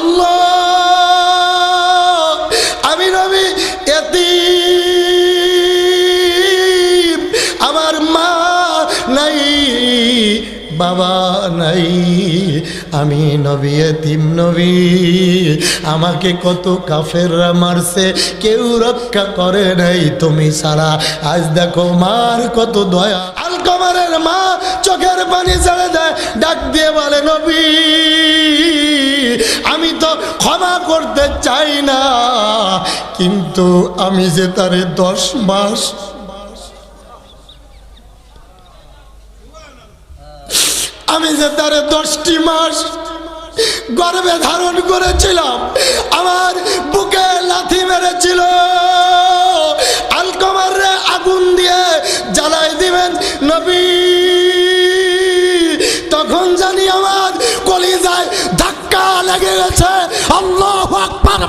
আল্লাহ আমি নবী এতিম, আমার মা নাই বাবা নাই, আমি নবী এতিম নবী, আমাকে কত কাফেররা মারছে, কেউ রক্ষা করে নাই তুমি ছাড়া। আজ দেখো মার কত দয়া। আলকামারের মা চোখের পানি ছেড়ে দেয়, ডাক দিয়ে বলে নবী আমি তো ক্ষমা করতে চাই না, কিন্তু আমি যে তারে 10 মাস আমি যে তারে 10টি মাস গর্ভে ধারণ করেছিলাম, আমার বুকে লাথি মেরেছিল, আলকামারে আগুন দিয়ে জ্বালাই দিবেন নবী, তখন জানি আমার কলিজায় ধাক্কা লেগে গেছে। আল্লাহু আকবার,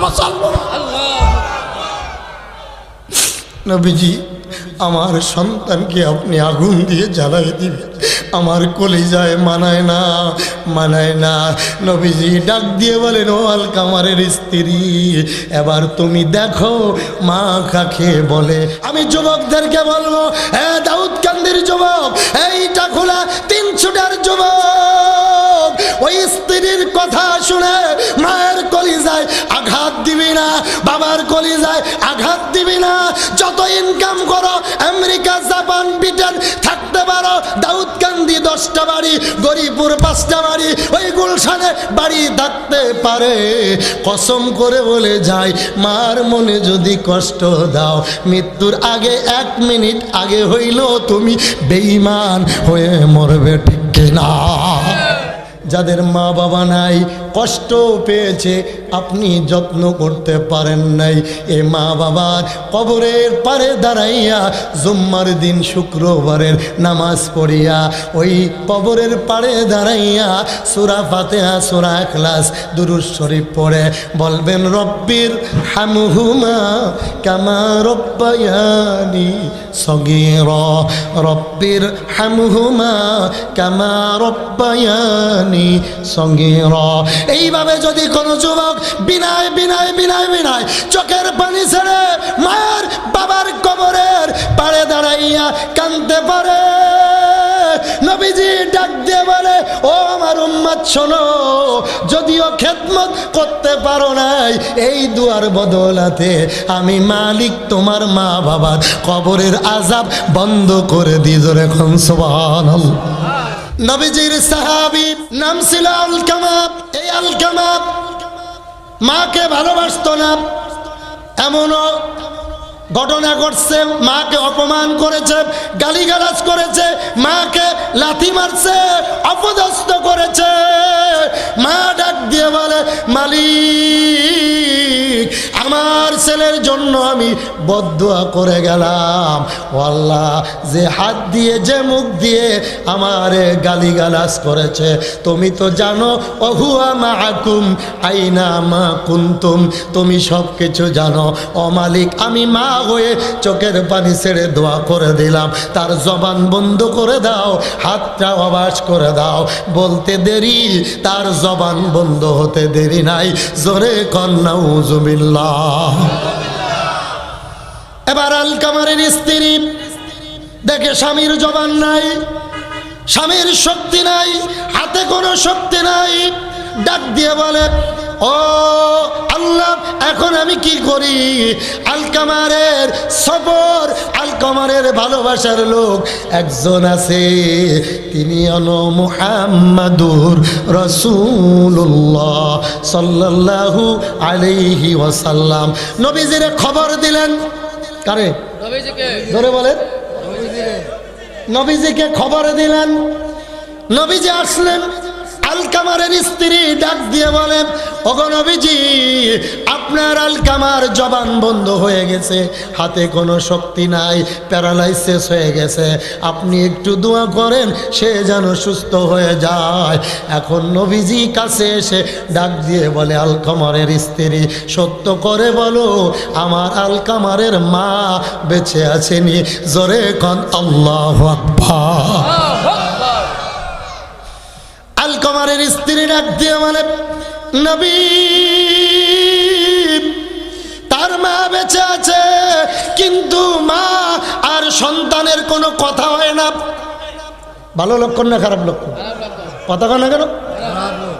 নবীজি আমার সন্তানকে আপনি আগুন দিয়ে জ্বালাই দিবেন, আমার কলিজায় মানায় না, মানায় না। নবীজি ডাক দিয়ে বলেন ও আলকামারের স্ত্রী, এবার তুমি দেখো মা কাকে বলে। আমি যুবকদেরকে বলবো, এ দাউদকান্দির যুবক, এইটা খোলা 300টার যুবক, ওই স্ত্রীর কথা শুনে মায়ের কলিজায় আঘাত দিবি না, বাবার কলিজায় আঘাত দিবি না। যত ইনকাম করো, আমেরিকা জাপান ব্রিটেন থাকতে পারো, দাউদকান্দি 10টা বাড়ি, গরিপুর 5টা বাড়ি, ওই গুলশানে বাড়ি থাকতে পারে। কসম করে বলে যাই, মার মনে যদি কষ্ট দাও, মৃত্যুর আগে 1 মিনিট আগে হইলেও তুমি বেঈমান হয়ে মরবে, ঠিক কিনা? যাদের মা বাবা নাই, কষ্ট পেয়েছে, আপনি যত্ন করতে পারেন নাই, এ মা বাবার কবরের পারে দাঁড়াইয়া জুম্মার দিন শুক্রবারের নামাজ পড়িয়া ওই কবরের পারে দাঁড়াইয়া সূরা ফাতিহা, সূরা ইখলাস, দুরূদ শরীফ পড়ে বলবেন রব্বির হামহুমা কামা রব্বায়ানি সগীরা, রব্বির হামহুমা কামা রব্বায়ানি সগীরা। এইভাবে যদি কোনো যুবক বিনায় বিনায় বিনায় বিনায় চোখের পানি ছেড়ে মায়ের বাবার কবরের পাড়ে দাঁড়াইয়া কাঁদতে পারে, নবীজি ডাক দিয়ে বলে ও আমার উম্মত শোনো, যদিও খেদমত করতে পারো নাই, এই দুয়ার বদলাতে আমি মালিক তোমার মা বাবার কবরের আযাব বন্ধ করে দিই। জোরে কোন সুবহানাল্লাহ। নবীজির সাহাবী নাম ছিল আলকামা। এই আলকামা মাকে ভালোবাসতো না, এমনও ঘটনা ঘটছে, মাকে অপমান করেছে, গালিগালাজ করেছে, মাকে লাথি মারছে, অপদস্থ করেছে। মা ডাক দিয়ে বলে মালিক আমার ছেলের জন্য আমি বদদুয়া করে গেলাম, ও আল্লাহ যে হাত দিয়ে যে মুখ দিয়ে আমারে গালিগালাজ করেছে, তুমি তো জানো ওহুয়া মাআকুম আইনা মা কুনতুম, তুমি সব কিছু জানো। ও মালিক আমি মা হয়ে চোখের পানি ছেড়ে দোয়া করে দিলাম, তার জবান বন্ধ করে দাও, হাতটা অবাস করে দাও। বলতে দেরি, তার জবান বন্ধ হতে দেরি নাই। জোরে কন্যা নাউজুবিল্লাহ। এবার আলকামারের স্ত্রী দেখে স্বামীর জবান নাই, স্বামীর শক্তি নাই, হাতে কোনো শক্তি নাই, ডাক দিয়ে বলে ও আল্লাহ এখন আমি কি করি? আলকামারের সবর, আলকামারের ভালোবাসার লোক একজন আছে, তিনি হলো মুহাম্মাদুর রাসূলুল্লাহ সাল্লাল্লাহু আলাইহি ওয়াসাল্লাম। নবীজিরে খবর দিলেন। কারে? নবীজিকে। ধরে বলেন নবীজিকে খবর দিলেন। নবীজি আসলেন। আলকামারের স্ত্রী ডাক দিয়ে বলেন ওগো নবীজি, আপনার আলকামার জবান বন্ধ হয়ে গেছে, হাতে কোনো শক্তি নাই, প্যারালাইসিস হয়ে গেছে, আপনি একটু দোয়া করেন সে যেন সুস্থ হয়ে যায়। এখন নবীজি কাছে এসে ডাক দিয়ে বলে আলকামারের স্ত্রী সত্য করে বলো আমার আলকামারের মা বেঁচে আছেনি? জোরে কোন আল্লাহু আকবার। আলকামারের স্ত্রী ডাক দিয়ে মানে নবী তার মা বেঁচে আছে, কিন্তু মা আর সন্তানের কোনো কথা হয় না। ভালো লক্ষণ না খারাপ লক্ষণ? কথা কয় না কেন?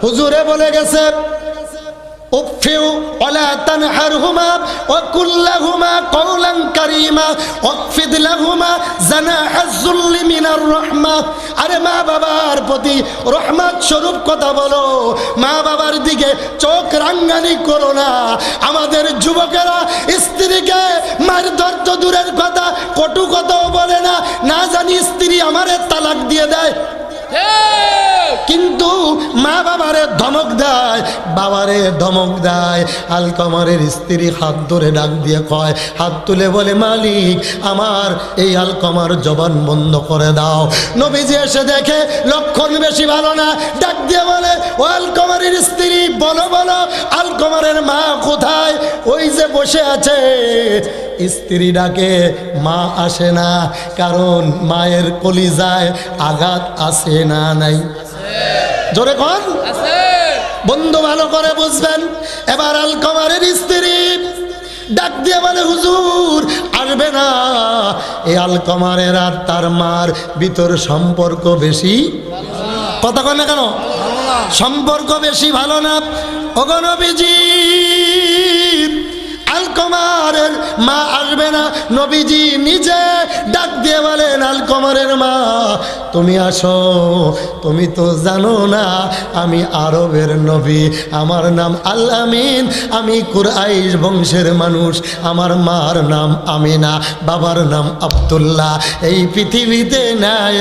হুজুরে বলে গেছে উফিউ ওয়ালা তানহারহুমা ওয়া কুল লাহুমা কওলান কারীমা ওয়াকফিদ লাহুমা জানাহাজ যুল্লি মিনার রাহমা। আরে মা বাবার প্রতি রহমত স্বরূপ কথা বলো, মা বাবার দিকে চোখ রাঙ্গানি করো না। আমাদের যুবকেরা স্ত্রীকে মারধর তো দূরের কথা, কটু কথাও বলে না, না জানি স্ত্রী আমারে তালাক দিয়ে দেয়, কিন্তু মা বাবারে ধমক দেয়, বাবারে ধমক দেয়। আলকামারের স্ত্রী হাত ধরে ডাক দিয়ে কয়, হাত তুলে বলে মালিক আমার এই আলকামার জবান বন্ধ করে দাও। নবীজি এসে দেখে লক্ষণ বেশি ভালো না, ডাক দিয়ে বলে ও আলকামারের স্ত্রী বলো বলো আলকামারের মা কোথায়? ওই যে বসে আছে। স্ত্রী ডাকে, মা আসে না, কারণ মায়ের কলিজায় আঘাত আছে না নাই? জোরে কোন বন্ধু ভালো করে বুঝবেন। এবার আলকামারের স্ত্রী ডাক দিয়ে বলে হুজুর আসবে না। এই আলকামারের আর তার মার ভিতর সম্পর্ক বেশি, কথা কয় না কেন? সম্পর্ক বেশি ভালো না। ওগো নবীজি আলকামারের মা আসবে না। নবীজি নিজে ডাক দিয়ে বলেন আলকামারের মা তুমি আসো, তুমি তো জানো না আমি আরবের নবী, আমার নাম আল আমিন, আমি কুরাইশ বংশের মানুষ, আমার মার নাম আমিনা, বাবার নাম আব্দুল্লাহ। এই পৃথিবীতে ন্যায়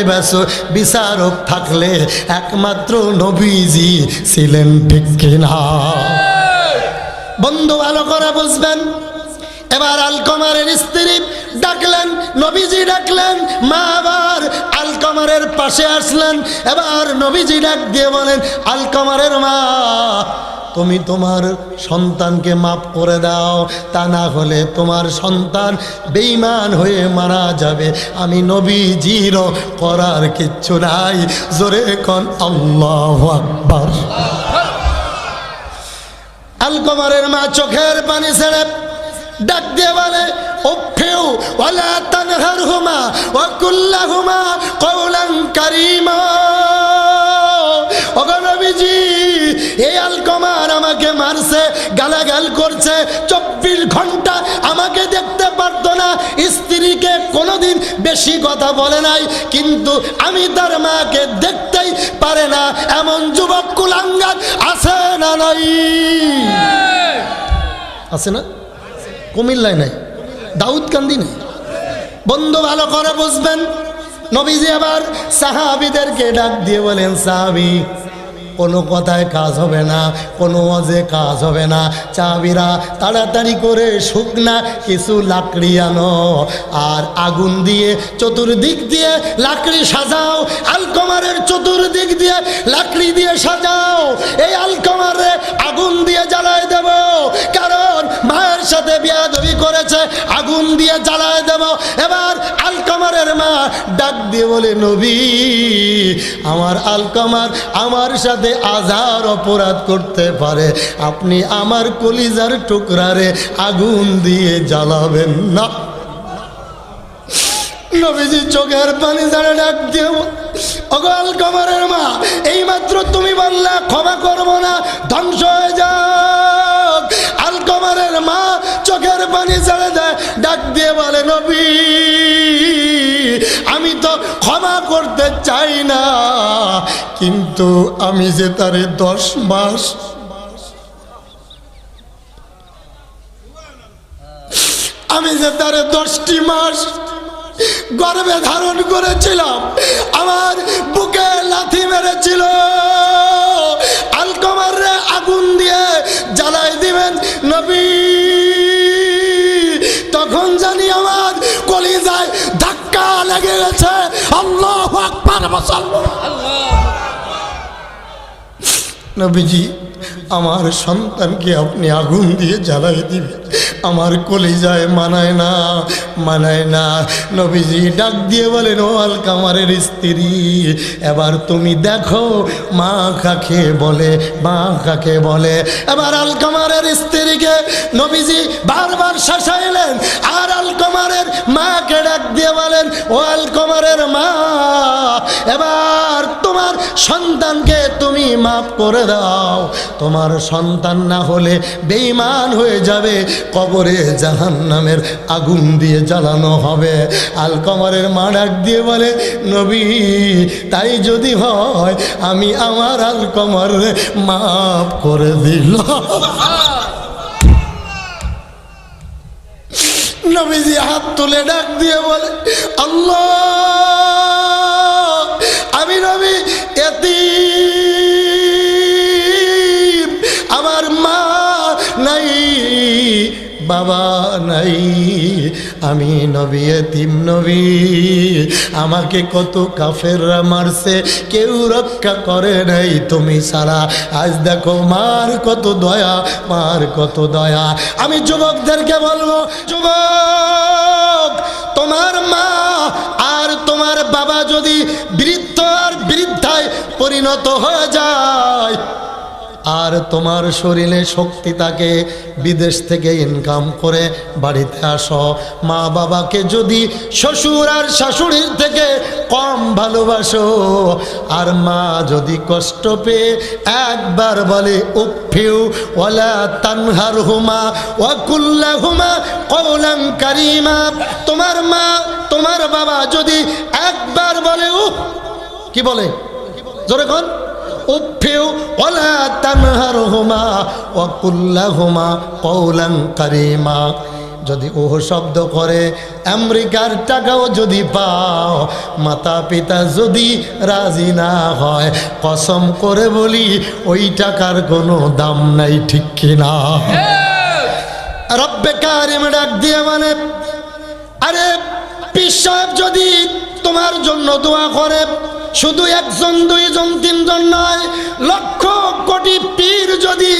বিচারক থাকলে একমাত্র নবীজি ছিলেন, ঠিক কিনা? বন্ধু ভালো করে বুঝবেন। এবার আলকামারের স্ত্রী ডাকলেন, নবীজি ডাকলেন, মা আবার আলকামারের পাশে আসলেন। এবার নবীজি ডাক দিয়ে বলেন আলকামারের মা তুমি তোমার সন্তানকে মাফ করে দাও, তা না হলে তোমার সন্তান বেঈমান হয়ে মারা যাবে। আমি নবীজির করার কিচ্ছু নাই। জোরে কোন আল্লাহু আকবার। আলকামারের মা চোখের পানি ছেড়ে ডাক দিয়ে বলে উফিউ ওয়ালা তানহারহুমা ওয়া কুল লাহুমা কওলান কারীমা। ওগো নবীজি এই আলকামার আমাকে মারছে, গালাগাল করছে, 24 ঘন্টা আমাকে দেখতে পারতো না, স্ত্রীকে কোনোদিন বেশি কথা বলে নাই, কিন্তু আমি তার মাকে দেখতেই পারে না, এমন যুবক কুলাঙ্গার আছে না নাই? আছে না? কুমিল্লায় নাই, দাউদকান্দি নাই। বন্ধু ভালো করে বুঝবেন। নবীজি আবার সাহাবীদেরকে ডাক দিয়ে বলেন সাহাবী কোনো কথায় কাজ হবে না, কোনো ওয়াজে কাজ হবে না, চাবিরা তাড়াতাড়ি করে শুকনা কিছু লাকড়ি আনো আর আগুন দিয়ে চতুর্দিক দিয়ে লাকড়ি সাজাও, আলকামারের চতুর্দিক দিয়ে লাকড়ি দিয়ে সাজাও। এই আলকামারে আগুন দিয়ে জ্বালায় দেব, কারণ মায়ের সাথে বিয়াদবি করেছে, আগুন দিয়ে জ্বালায় দেব। এবার আলকামারের মা ডাক দিয়ে বলে নবী আমার আলকামার আমার সাথে আজার অপরাধ করতে পারে, আপনি আমার কলিজার টুকরারে আগুন দিয়ে জ্বালাবেন না। নবীজি চোখের পানি ঝাড়ে ডাক দিয়ে ওগো আলকামারের মা এইমাত্র তুমি বললা ক্ষমা করব না, ধ্বংস হয়ে যাক। আলকামারের মা চোখের পানি ঝাড়ে দেয়, ডাক দিয়ে বলে নবী আমি তো ক্ষমা করতে চাই না, কিন্তু আমি যে তারে 10 মাস আমি যে তারে 10টি মাস গর্ভে ধারণ করেছিলাম, আমার বুকে লাথি মেরেছিল, আলকামারে আগুন দিয়ে জ্বালাই দিবেন নবী। তখন জানি আমার কলিজায় ধাক্কা লেগে গেছে। আল্লাহু আকবার। নবীজি আমার সন্তানকে আপনি আগুন দিয়ে জ্বালাই দিবেন, আমার কলিজায় মানায় না, মানায় না। নবীজি ডাক দিয়ে বলেন, ও আলকামারের স্ত্রী, এবার তুমি দেখো মা কাকে বলে, মা কাকে বলে। এবার আলকামারের স্ত্রীকে নবীজি বারবার শাসাইলেন, আর আলকামারের মাকে ডাক দিয়ে বলেন, ও আলকামারের মা, এবার তোমার সন্তানকে তুমি মাফ করে দাও। তোমার সন্তান না হলে বেঈমান হয়ে যাবে, কবরে জাহান্নামের আগুন দিয়ে জ্বালানো হবে। আলকামারের মা ডাক দিয়ে বলে, নবী, তাই যদি হয় আমি আমার আলকামার মাফ করে দিল। নবীজি হাত তুলে ডাক দিয়ে বলে, আল্লাহ, আমি নবী এতিম, আমার মা নাই, বাবা নাই, আমি নবী এতিম নবী। আমাকে কত কাফেররা মারছে, কেউ রক্ষা করে নাই তুমি ছাড়া। আজ দেখো মার কত দয়া, মার কত দয়া। আমি যুবকদেরকে বলবো, যুবক, তোমার মা আর তোমার বাবা যদি বৃদ্ধ আর বৃদ্ধায় পরিণত হয়ে যায়, আর তোমার শরীরে শক্তি থাকে, বিদেশ থেকে ইনকাম করে বাড়িতে আসো, মা বাবাকে যদি শ্বশুর আর শাশুড়ির থেকে কম ভালোবাসো, আর মা যদি কষ্ট পেয়ে একবার বলে উফিউ ওয়ালা তানহারহুমা ওয়া কুল্লাহুমা কওলান কারীমা, তোমার মা তোমার বাবা যদি একবার বলে উফ, কি বলে জোরে কোন, উফিউ ওয়ালা তানহারহুমা ওয়া কুল্লাহুমা কওলান কারীমা, যদি ওহ শব্দ করে আমেরিকার টাকাও যদি পাও, মাতা পিতা যদি রাজি না হয়, কসম করে বলি ওই টাকার কোনো দাম নাই, ঠিক কিনা? রব্বে কারিম ডাক দিয়ে মানে, আরে পীর সাহেব যদি তোমার জন্য দোয়া করে, শুধু একজন দুইজন তিনজন নয়, লক্ষ কোটি পীর যদি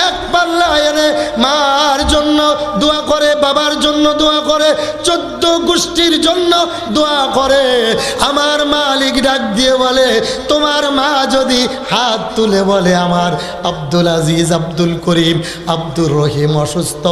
এক পাল্লা এনে মার জন্য দোয়া করে, বাবার জন্য দোয়া করে, 14 গোষ্ঠীর জন্য দোয়া করে, আমার মালিক ডাক দিয়ে বলে, তোমার মা যদি হাত তুলে বলে, আমার আব্দুল আজিজ, আব্দুল করিম, আব্দুর রহিম অসুস্থ,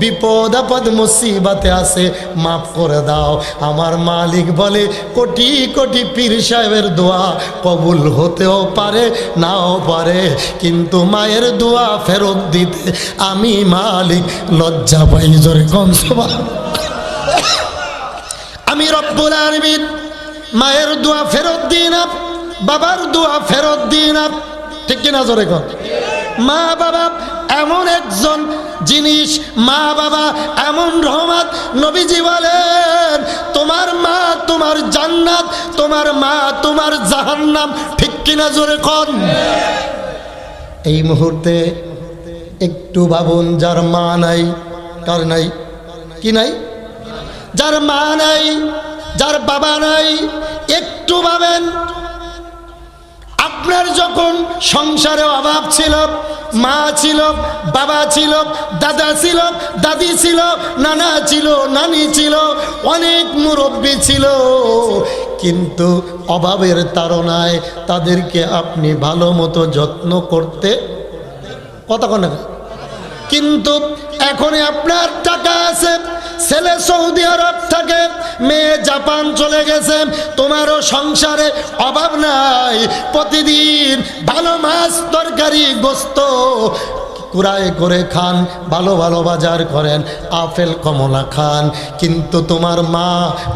বিপদ আপদ মুসিবতে আছে, মাফ করে দাও, আমার মালিক বলে কোটি কোটি পীর সাহেবের দোয়া কবুল হতেও পারে, নাও পারে, কিন্তু মায়ের দোয়া ফেরত দিতে আমি মালিক লজ্জা পাই। জোরে কোন সুবহান। আমি রব্বুল আলামিন মায়ের দোয়া ফেরত দিই না, বাবার দোয়া ফেরত দিই না, ঠিক কিনা? জোরে কোন। মা বাবা এমন একজন জিনিস, মা বাবা এমন রহমত, নবীজি বলেন তোমার মা তোমার জান্নাত, তোমার মা তোমার জাহান্নাম, ঠিক কিনা? জোরে কোন। এই মুহূর্তে একটু ভাবুন, যার মা নাই, কার নাই, কি নাই? যার মা নাই, যার বাবা নাই, একটু ভাবেন, আপনার যখন সংসারে অভাব ছিল, মা ছিল, বাবা ছিল, দাদা ছিল, দাদি ছিল, নানা ছিল, নানি ছিল, অনেক মুরব্বী ছিল, কিন্তু অভাবের তাড়নায় তাদেরকে আপনি ভালো মতো যত্ন করতে কতক্ষণ, কিন্তু এখন আপনার টাকা আছে, ছেলে সৌদি আরব থাকে, মেয়ে জাপান চলে গেছে, তোমারও সংসারে অভাব নাই, প্রতিদিন ভালো মাছ তরকারি গোস্ত কুড়াই করে খান, ভালো ভালো বাজার করেন, আপেল কমলা খান, কিন্তু তোমার মা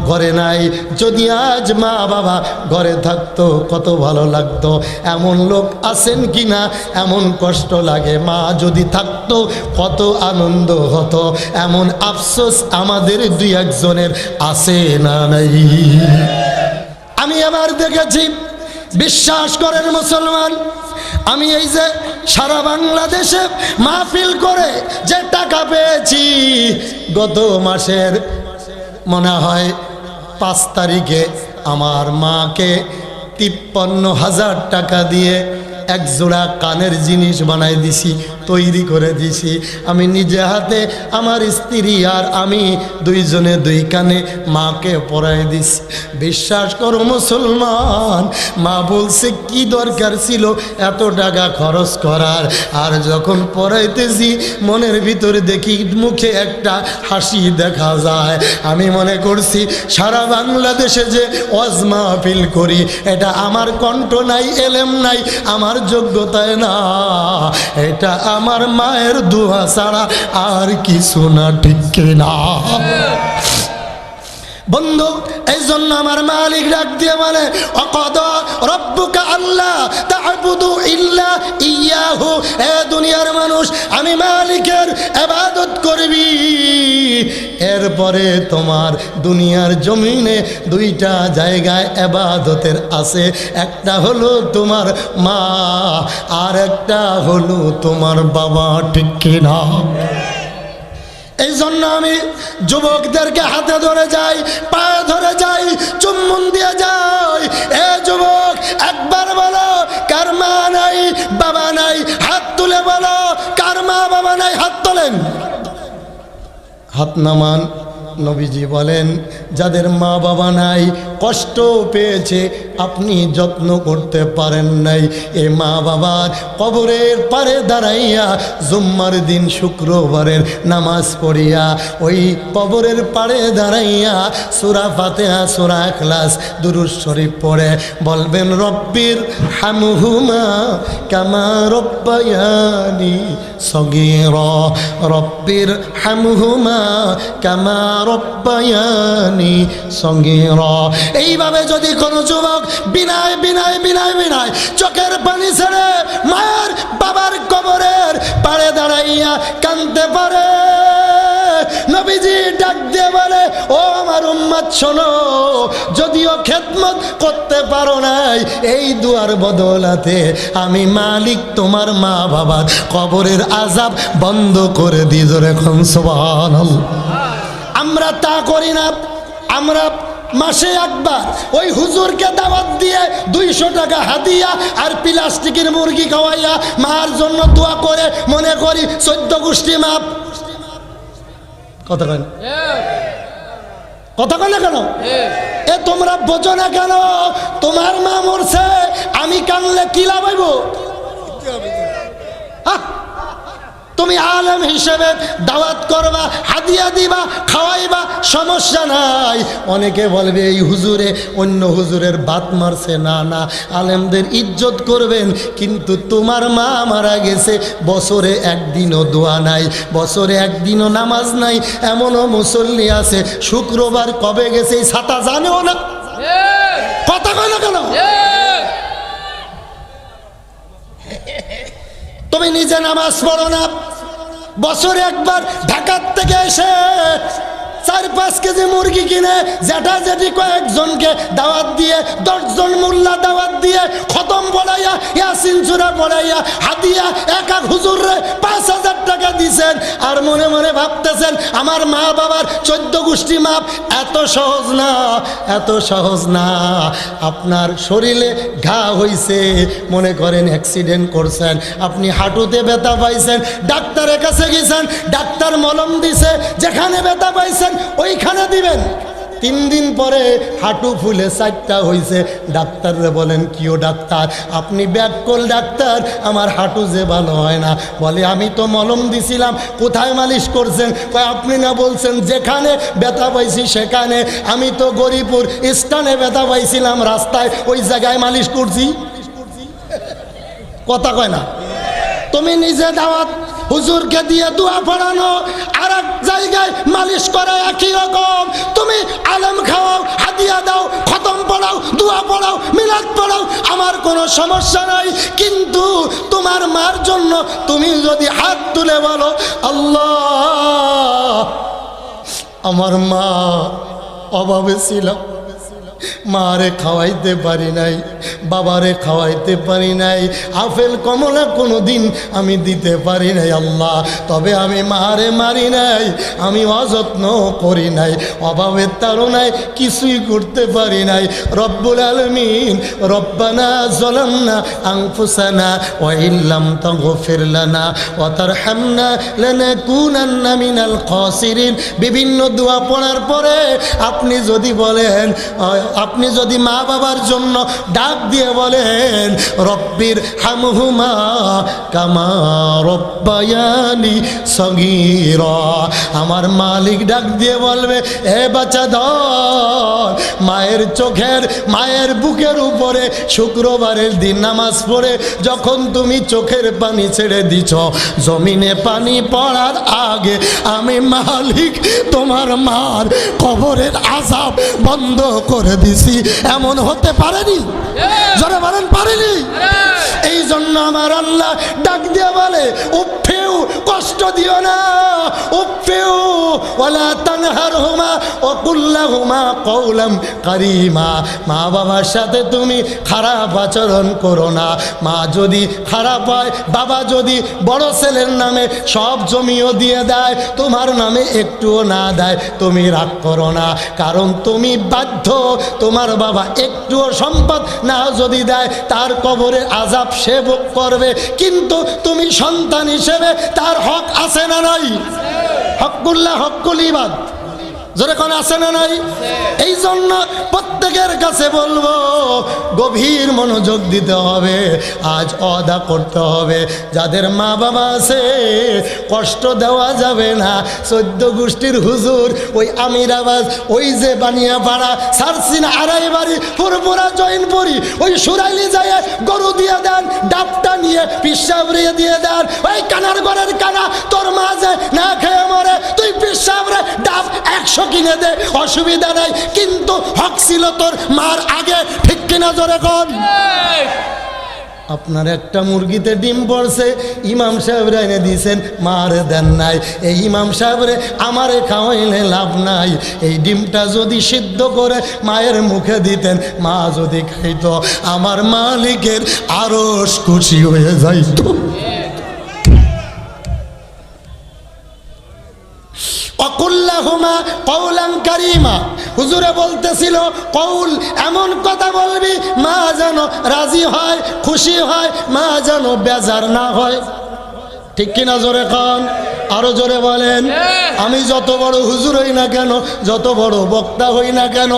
ঘরে নাই। যদি আজ মা বাবা ঘরে থাকতো কত ভালো লাগতো। এমন লোক আছেন কি না এমন কষ্ট লাগে, মা যদি থাকতো কত আনন্দ হতো। এমন আফসোস আমাদের দুই একজনের আছে না নাই? আমি আবার দেখেছি, বিশ্বাস করেন মুসলমান, আমি এই যে সারা বাংলাদেশে মাহফিল করে যে টাকা পেয়েছি, গত মাসের মনে হয় 5 তারিখে আমার মাকে 53,000 টাকা দিয়ে এক জোড়া কানের জিনিস বানাই দিছি। তৈরি করে দিছি। আমি নিজে হাতে আমার স্ত্রী আর আমি দুইজনে দুই কানে মাকে পরাই দিছি। বিশ্বাস করো মুসলমান, মা বলছে কি দরকার ছিল এত টাকা খরচ করার। আর যখন পড়াইতেছি মনের ভিতরে দেখি মুখে একটা হাসি দেখা যায়। আমি মনে করছি সারা বাংলাদেশে যে ওয়াজ মাহফিল করি এটা আমার কণ্ঠ নাই, এলেম নাই, আমার যোগ্যতায় না, এটা আমার মায়ের দোয়া ছাড়া আর কিছু না, ঠিক কিনা বন্ধু? এই জন্য আমার মালিক ডাক দিয়ে বলে অকদা রব্বুকা আল্লাহ তা'বুদু ইল্লা ইয়াহু। এ দুনিয়ার মানুষ, আমি মালিকের ইবাদত করবি। এরপরে তোমার দুনিয়ার জমিনে দুইটা জায়গায় ইবাদতের আছে, একটা হলো তোমার মা আর একটা হলো তোমার বাবা, ঠিক কিনা? এই জন্য আমি যুবকদেরকে হাতে ধরে যাই, পায়ে ধরে যাই, চুম্বন দিয়ে যাই। এ যুবক, একবার বলো কার মা নাই বাবা নাই, হাত তুলে বলো কার মা বাবা নাই, হাত তোলেন, হাত নামান। নবীজি বলেন যাদের মা বাবা নাই, কষ্ট পেয়েছে, আপনি যত্ন করতে পারেন নাই, এ মা বাবার কবরের পারে দাঁড়াইয়া জুম্মার দিন শুক্রবারের নামাজ পড়িয়া ওই কবরের পারে দাঁড়াইয়া সূরা ফাতিহা, সূরা ইখলাস, দুরূদ শরীফ পড়ে বলবেন রব্বির হামহুমা কামা রব্বায়ানি সগীরা, রব্বির হামহুমা কামা রব্বায়ানি সগীরা। এইভাবে যদি কোনো যুবক বিনায় বিনায় বিনায় বিনায় চোখের পানি ছেড়ে মায়ের বাবার কবরের পাড়ে দাঁড়াইয়া কাঁদতে পারে, নবীজি ডাক দিয়ে বলে ও আমার উম্মত শোনো, যদিও খেদমত করতে পারো নাই, এই দুয়ার বদলাতে আমি মালিক তোমার মা বাবার কবরের আযাব বন্ধ করে দিই। জোরে কোন সুবহানাল্লাহ। আমরা তা করি না। আমরা মাসে একবার ওই হুজুরকে দাওয়াত দিয়ে 200 টাকা হাদিয়া আর প্লাস্টিকের মুরগি খাওয়াইয়া মার জন্য দোয়া করে মনে করি 14 গোষ্ঠী মাপ। কথা কেন কথা কেন কেন এ তোমরা বোঝো না কেন? তোমার মা মরছে, আমি কানলে কি লাভ হইব? তুমি আলেম হিসেবে দাওয়াত করবা, হাদিয়া দিবা, খাওয়াইবা, সমস্যা নাই। অনেকে বলবে এই হুজুরে অন্য হুজুরের বাত মারছে। না না, আলেমদের ইজ্জত করবেন, কিন্তু তোমার মা মারা গেছে, বছরে একদিনও দোয়া নাই, বছরে একদিনও নামাজ নাই। এমনও মুসল্লি আছে শুক্রবার কবে গেছে এই ছাতা জানেও না। কথা কয় না কেন? তুমি নিজে নামাজ পড়ো না, বছরে একবার ঢাকার থেকে এসে 4-5 কেজি মুরগি কিনে জেঠা জেঠি কয়েকজনকে দাওয়াত দিয়ে 10 জন মোল্লা দাওয়াত দিয়ে খতম পড়াইয়া ইয়াসিন সূরা পড়াইয়া হাদিয়া এক এক হুজুরে 5000 টাকা দিছেন, আর মনে মনে ভাবতেছেন আমার মা বাবার 14 গোষ্ঠী মাপ। এত সহজ না, এত সহজ না। আপনার শরীরে ঘা হইছে, মনে করেন অ্যাক্সিডেন্ট করছেন, আপনি হাঁটুতে ব্যথা পাইছেন, ডাক্তারের কাছে গেছেন, ডাক্তার মলম দিছে, যেখানে ব্যথা পাইছেন ওইখানে দিবেন। 3 দিন পরে হাঁটু ফুলে 4টা হয়েছে, ডাক্তাররে বলেন কিও ডাক্তার আপনি ব্যাককল ডাক্তার, আমার হাঁটু যে ভালো হয় না। বলে আমি তো মলম দিছিলাম, কোথায় মালিশ করছেন? কয় আপনি না বলছেন যেখানে ব্যথা পাইছি সেখানে, আমি তো গরিপুর স্থানে ব্যথা পাইছিলাম রাস্তায়, ওই জায়গায় মালিশ করছি। কথা কয় না? তুমি নিজে দাওয়াত হুজুরকে দিয়ে দোয়া পড়ানো, আর এক জায়গায় মালিশ করা একই রকম। তুমি আলেম খাওয়াও, হাদিয়া দাও, খতম পড়াও, দোয়া পড়াও, মিলাদ পড়াও, আমার কোনো সমস্যা নাই, কিন্তু তোমার মার জন্য তুমি যদি হাত তুলে বলো আল্লাহ আমার মা অভাবে ছিল, মারে খাওয়াইতে পারি নাই, বাবারে খাওয়াইতে পারি নাই, আপেল কমলা কোনোদিন আমি দিতে পারি নাই আল্লাহ। তবে আমি মারে মারি নাই, আমি অযত্ন করি নাই, অভাবের তাড়নায় কিছুই করতে পারি নাই। রব্বুল আলামিন রব্বানা যালামনা আনফুসানা ওয়া ইল্লাম তাগফির লানা ওয়া তারহামনা লানাকুনান্না মিনাল খাসিরিন। বিভিন্ন দোয়া পড়ার পরে আপনি যদি বলেন, আপনি যদি মা বাবার জন্য ডাক দিয়ে বলেন রব্বির হামহুমা কামা রব্বায়ানি সগীরা, আমার মালিক ডাক দিয়ে বলবে এ বাচ্চা ধর, মায়ের চোখের মায়ের বুকের উপরে শুক্রবারের দিন নামাজ পড়ে যখন তুমি চোখের পানি ছেড়ে দিছ, জমিনে পানি পড়ার আগে আমি মালিক তোমার মার কবরের আযাব বন্ধ করে দিছি। এমন হতে পারেনি? যারা বলেন পারেনি। এই জন্য আমার আল্লাহ ডাক দিয়ে বলে উফেউ, কষ্ট দিও না, উফেউ ওয়ালা তানহারহুমা ওয়া কুল লাহুমা কওলাম কারীমা। মা বাবার সাথে তুমি খারাপ আচরণ করো না। মা যদি খারাপ হয়, বাবা যদি বড় ছেলের নামে সব জমিও দিয়ে দেয়, তোমার নামে একটুও না দেয়, তুমি রাগ করো না, কারণ তুমি বাধ্য। তোমার বাবা একটুও সম্পদ না যদি দেয়, তার কবরে আযাব সে ভোগ করবে, কিন্তু তুমি সন্তান হিসেবে তার হক আছে না নাই? হকুল্লাহ হকুল ইবাদ যেরকম আছে না নাই? এই জন্য প্রত্যেকের কাছে বলবো গভীর মনোযোগ দিতে হবে, আজ অদা করতে হবে। যাদের মা বাবা আছে কষ্ট দেওয়া যাবে না। 14 গোষ্ঠীর হুজুর ওই আমিরাবাদ, ওই যে বানিয়াপাড়া, সারসিনা, আড়াইবাড়ি, পুরপুরা, জৈনপুরি, ওই সুরাইলি যায় গরু দিয়ে দেন, ডাবটা নিয়ে পিসাবরিয়ে দিয়ে দেন। ওই কানার ঘরের কানা, তোর মা যে না খেয়ে মরে, তুই পিসাবরে ডাব 100 কিনে দে, অসুবিধা নাই, কিন্তু হক ছিল তোর মার আগে। ঠিক কিনা জোরে কোন? আপনার একটা মুরগিতে ডিম পড়ছে, ইমাম সাহেবরা এনে দিয়েছেন, মারে দেন নাই। এই ইমাম সাহেবরে আমারে খাওয়াইলে লাভ নাই। এই ডিমটা যদি সিদ্ধ করে মায়ের মুখে দিতেন, মা যদি খাইতো, আমার মালিকের আরশ খুশি হয়ে যাইত। অকুল্লাহুমা কওলান কারীমা। হুজুরে বলতেছিল কৌল, এমন কথা বলবি মা যেন রাজি হয়, খুশি হয়, মা যেন বেজার না হয়। ঠিক কিনা জোরে খান? আরো জোরে বলেন। আমি যত বড় হুজুর হই না কেন, যত বড় বক্তা হই না কেন,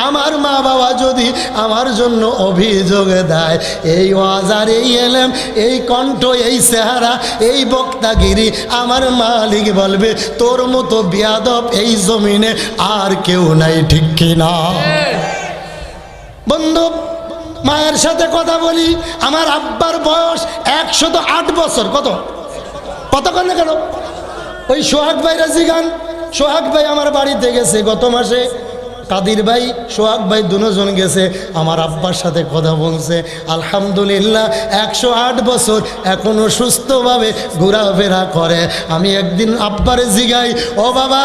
আমার মা বাবা যদি আমার জন্য অভিযোগে দেয়, এই ওয়াজার, এই এলেম, এই কণ্ঠ, এই চেহারা, এই বক্তাগিরি, আমার মালিক বলবে তোর মতো বিয়াদব এই জমিনে আর কেউ নাই। ঠিক কিনা? বন্ধু, মায়ের সাথে কথা বলি। আমার আব্বার বয়স 108 বছর। কত কতক্ষণ না কেন? ওই সোহাগ ভাই রাজিগান, সোহাগ ভাই আমার বাড়িতে গেছে গত মাসে, কাদির ভাই, সোহাগ ভাই দুজন গেছে, আমার আব্বার সাথে কথা বলছে। আলহামদুলিল্লাহ 108 বছর এখনো সুস্থভাবে ঘোরাফেরা করে। আমি একদিন আব্বারে জিগাই, ও বাবা,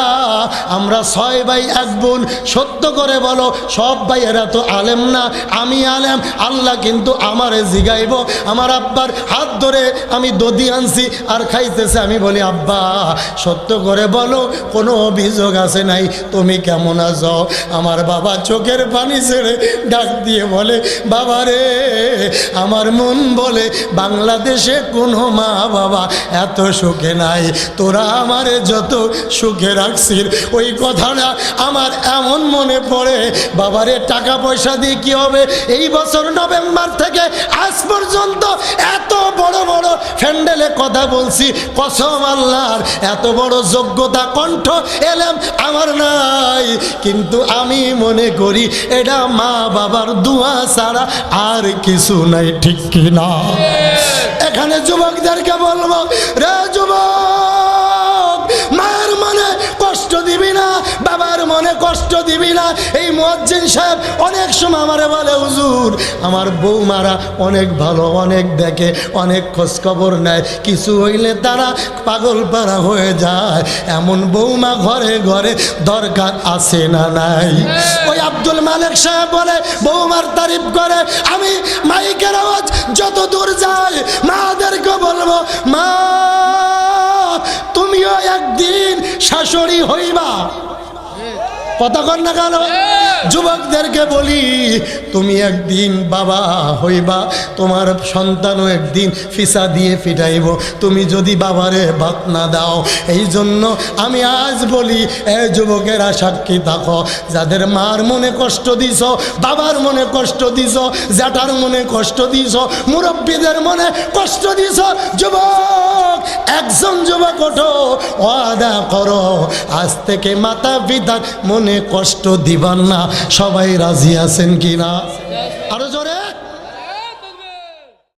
আমরা 6 ভাই 1 বোন, সত্য করে বলো সব ভাইয়েরা তো আলেম না, আমি আলেম, আল্লাহ কিন্তু আমারে জিগাইব। আমার আব্বার হাত ধরে আমি দধি আনছি আর খাইতেছে। আমি বলি আব্বা সত্য করে বলো, কোনো অভিযোগ আছে নাই, তুমি কেমন আছো? আমার বাবা চোখের পানি ছেড়ে ডাক দিয়ে বলে, বাবা রে, আমার মন বলে বাংলাদেশে কোনো মা বাবা এত সুখে নাই, তোরা আমারে যত সুখে রাখছিস। ওই কথাটা আমার এমন মনে পড়ে, বাবারে টাকা পয়সা দিয়ে কি হবে? এই বছর নভেম্বর থেকে আজ পর্যন্ত এত বড় বড় ফ্যান্ডেলে কথা বলছি, কসম আল্লাহর, এত বড় যোগ্যতা, কণ্ঠ, এলেম আমার নাই, কিন্তু আমি মনে করি এটা মা বাবার দোয়া ছাড়া আর কিছু নাই। ঠিক কিনা? এখানে যুবকদেরকে বলবো, রে যুবক, মায়ের মনে কষ্ট দিবি না, বাবার মনে কষ্ট দিবি না। এই মুয়াজ্জিন সাহেব অনেক সময় আমারে বলে, হুজুর আমার বৌমারা অনেক ভালো, অনেক দেখে, অনেক খোঁজখবর নেয়, কিছু হইলে তারা পাগল পারা হয়ে যায়। এমন বৌমা ঘরে ঘরে দরকার আছে না নাই? ওই আব্দুল মালিক সাহেব বলে, বৌমার তারিফ করে। আমি মাইকের আওয়াজ যত দূর যায় মাদেরকে বলবো, মা তুমিও একদিন শাশুড়ি হইবা। কথা কন না কেন? যুবকদেরকে বলি, তুমি একদিন বাবা হইবা, তোমার সন্তানও একদিন ফিসা দিয়ে ফিটাইব, তুমি যদি বাবারে ভাত না দাও। এই জন্য আমি আজ বলি, এ যুবকেরা সাক্ষী থাকো, যাদের মার মনে কষ্ট দিছ, বাবার মনে কষ্ট দিছ, জ্যাঠার মনে কষ্ট দিছ, মুরব্বীদের মনে কষ্ট দিছ, যুবক একজন যুবক ওঠো, ওয়াদা করো আজ থেকে মাতা পিতার মনে কষ্ট দিবান না। সবাই রাজি আছেন কিনা? আরো জোরে